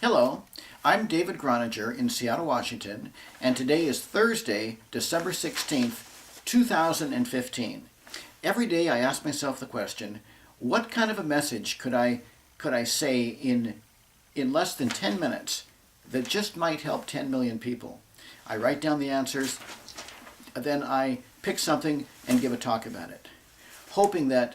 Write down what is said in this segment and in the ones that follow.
Hello, I'm David Groninger in Seattle, Washington, and today is Thursday, December 16th, 2015. Every day I ask myself the question, what kind of a message could I say in less than 10 minutes that just might help 10 million people? I write down the answers, then I pick something and give a talk about it, hoping that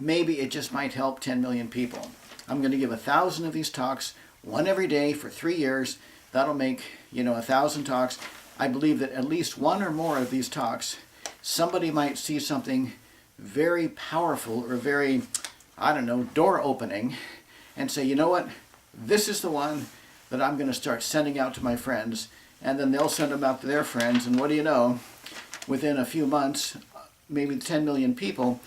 maybe it just might help 10 million people. I'm going to give 1,000 of these talks, one every day for 3 years. That'll make, 1,000 talks. I believe that at least one or more of these talks, somebody might see something very powerful or very, door opening and say, you know what, this is the one that I'm going to start sending out to my friends, and then they'll send them out to their friends, and what do you know, within a few months, maybe 10 million people.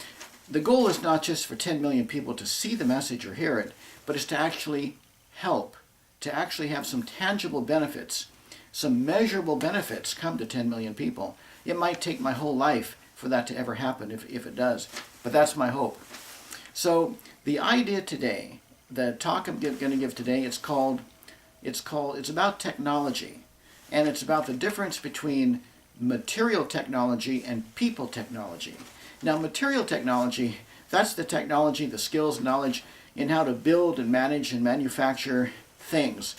The goal is not just for 10 million people to see the message or hear it, but it's to actually help, to actually have some tangible benefits, some measurable benefits come to 10 million people. It might take my whole life for that to ever happen if it does, but that's my hope. So the idea today, the talk I'm going to give today, it's about technology, and it's about the difference between material technology and people technology. Now, material technology, that's the technology, the skills, knowledge in how to build and manage and manufacture things.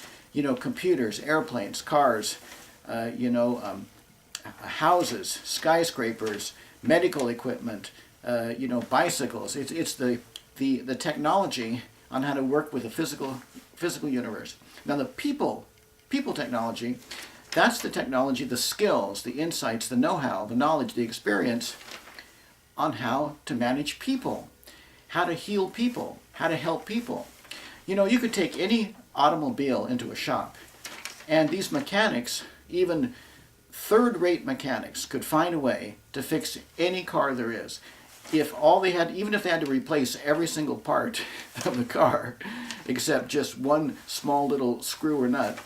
Computers, airplanes, cars, houses, skyscrapers, medical equipment, bicycles. It's the technology on how to work with the physical universe. Now, the people technology, that's the technology, the skills, the insights, the know-how, the knowledge, the experience on how to manage people, how to heal people, how to help people. You could take any automobile into a shop, and these mechanics, even third-rate mechanics, could find a way to fix any car there is. Even if they had to replace every single part of the car, except just one small little screw or nut,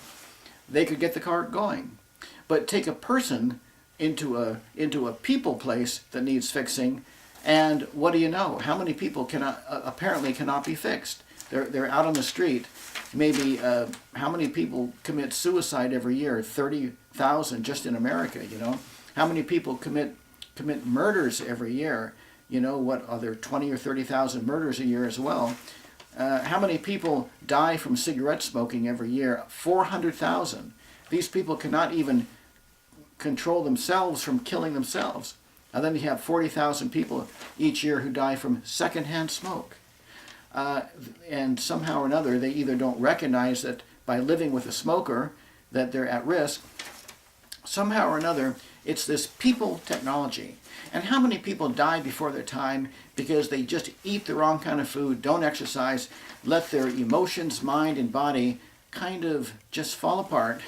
they could get the car going. But take a person into a people place that needs fixing, and what do you know? How many people apparently cannot be fixed? They're out on the street. Maybe how many people commit suicide every year? 30,000 just in America. How many people commit murders every year? What are there, 20 or 30,000 murders a year as well? How many people die from cigarette smoking every year? 400,000. These people cannot even control themselves from killing themselves. And then you have 40,000 people each year who die from secondhand smoke. And somehow or another, they either don't recognize that by living with a smoker that they're at risk. Somehow or another, it's this people technology. And how many people die before their time because they just eat the wrong kind of food, don't exercise, let their emotions, mind, and body kind of just fall apart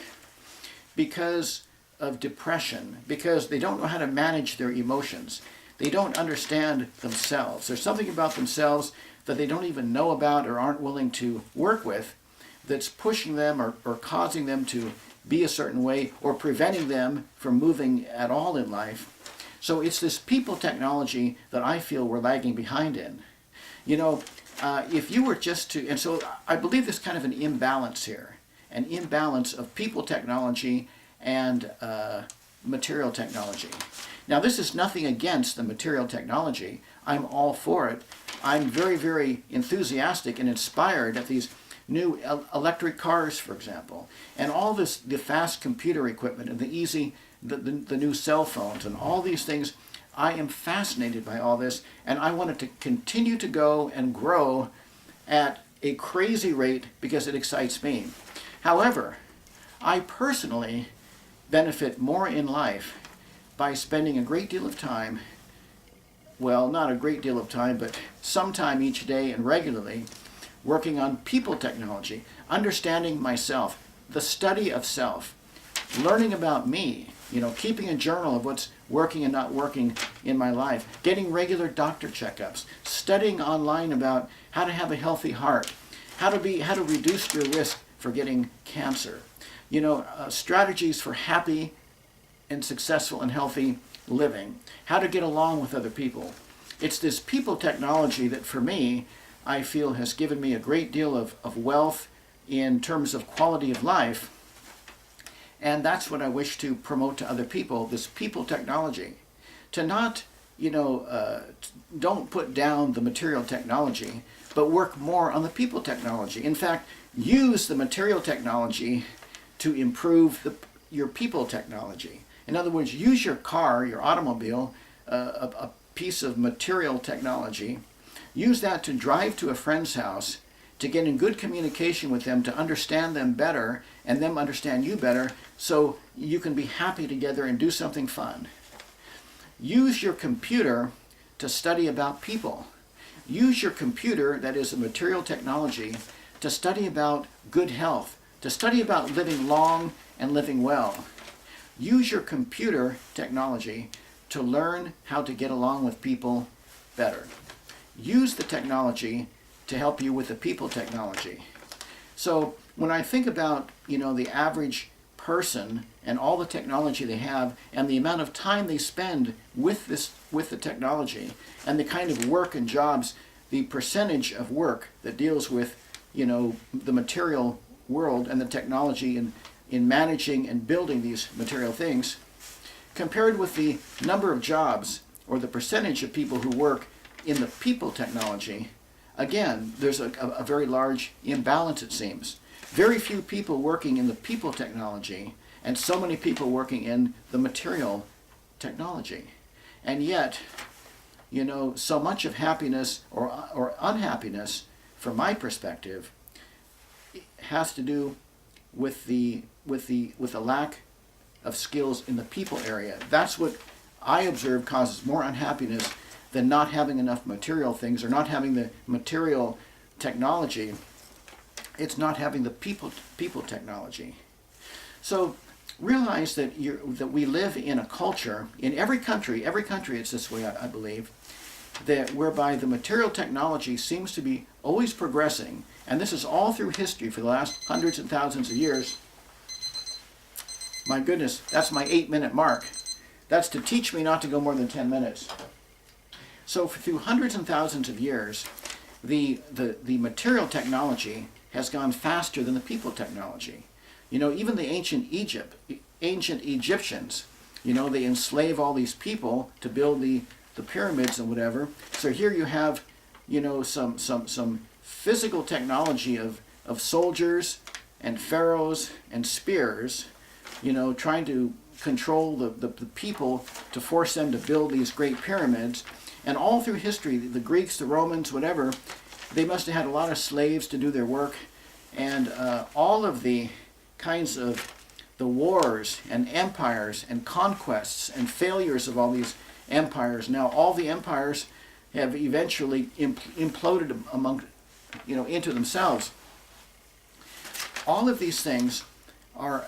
because of depression, because they don't know how to manage their emotions. They don't understand themselves. There's something about themselves that they don't even know about or aren't willing to work with that's pushing them or causing them to be a certain way or preventing them from moving at all in life. So it's this people technology that I feel we're lagging behind in. If you were just to, and so I believe there's kind of an imbalance here, an imbalance of people technology and material technology. Now, this is nothing against the material technology. I'm all for it. I'm very, very enthusiastic and inspired at these new electric cars, for example, and all the fast computer equipment and the new cell phones and all these things. I am fascinated by all this, and I want it to continue to go and grow at a crazy rate because it excites me. However, I personally benefit more in life by spending a great deal of time, well, not a great deal of time, but some time each day and regularly, working on people technology, understanding myself, the study of self, learning about me, keeping a journal of what's working and not working in my life, getting regular doctor checkups, studying online about how to have a healthy heart, how to reduce your risk for getting cancer, strategies for happy and successful and healthy living, how to get along with other people. It's this people technology that, for me, I feel has given me a great deal of wealth, in terms of quality of life. And that's what I wish to promote to other people, this people technology. To not, don't put down the material technology, but work more on the people technology. In fact, use the material technology to improve your people technology. In other words, use your car, your automobile, a piece of material technology. Use that to drive to a friend's house, to get in good communication with them, to understand them better, and them understand you better, so you can be happy together and do something fun. Use your computer to study about people. Use your computer, that is a material technology, to study about good health, to study about living long and living well. Use your computer technology to learn how to get along with people better. Use the technology to help you with the people technology. So when I think about, the average person and all the technology they have and the amount of time they spend with the technology and the kind of work and jobs, the percentage of work that deals with, the material world and the technology in managing and building these material things, compared with the number of jobs or the percentage of people who work in the people technology, again, there's a very large imbalance, it seems. Very few people working in the people technology and so many people working in the material technology. And yet, so much of happiness or unhappiness, from my perspective, has to do with the lack of skills in the people area. That's what I observe causes more unhappiness than not having enough material things or not having the material technology. It's not having the people technology. So realize that we live in a culture, in every country it's this way, I believe, that whereby the material technology seems to be always progressing, and this is all through history for the last hundreds and thousands of years. My goodness, that's my 8-minute mark. That's to teach me not to go more than 10 minutes. So through hundreds and thousands of years, the material technology has gone faster than the people technology. Even the ancient Egyptians, they enslave all these people to build the pyramids and whatever. So here you have, some physical technology of soldiers and pharaohs and spears, trying to control the people to force them to build these great pyramids. And all through history, the Greeks, the Romans, whatever, they must have had a lot of slaves to do their work. And all of the kinds of the wars and empires and conquests and failures of all these empires. Now all the empires have eventually imploded into themselves. All of these things are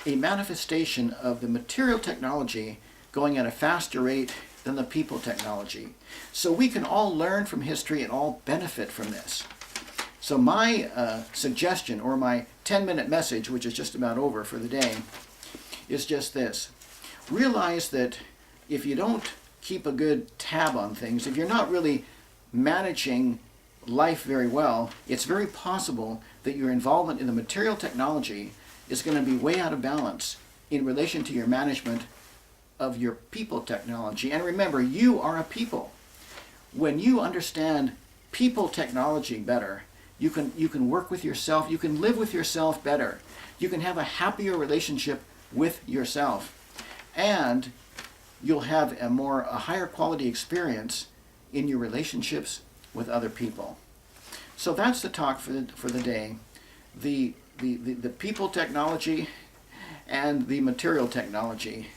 a manifestation of the material technology going at a faster rate than the people technology. So we can all learn from history and all benefit from this. So my suggestion, or my 10-minute message, which is just about over for the day, is just this. Realize that if you don't keep a good tab on things, if you're not really managing life very well, it's very possible that your involvement in the material technology is going to be way out of balance in relation to your management of your people technology. And remember, you are a people. When you understand people technology better, you can work with yourself, you can live with yourself better, you can have a happier relationship with yourself, and you'll have a higher quality experience in your relationships with other people. So that's the talk for the day. The people technology and the material technology.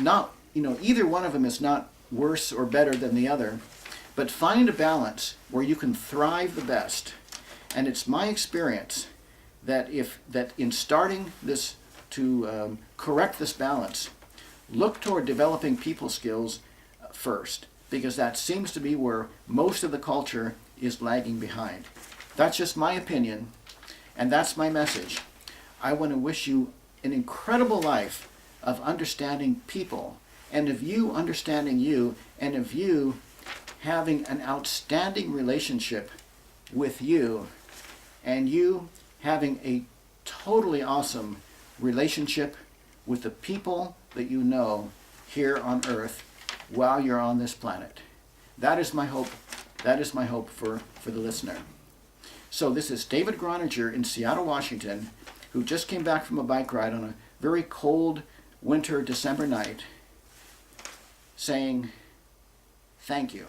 Not, either one of them is not worse or better than the other, but find a balance where you can thrive the best. And it's my experience that in starting this to correct this balance, look toward developing people skills first, because that seems to be where most of the culture is lagging behind. That's just my opinion, and that's my message. I want to wish you an incredible life of understanding people, and of you understanding you, and of you having an outstanding relationship with you, and you having a totally awesome relationship with the people that you know here on earth while you're on this planet. That is my hope. That is my hope for the listener. So this is David Groninger in Seattle, Washington, who just came back from a bike ride on a very cold winter December night, saying thank you.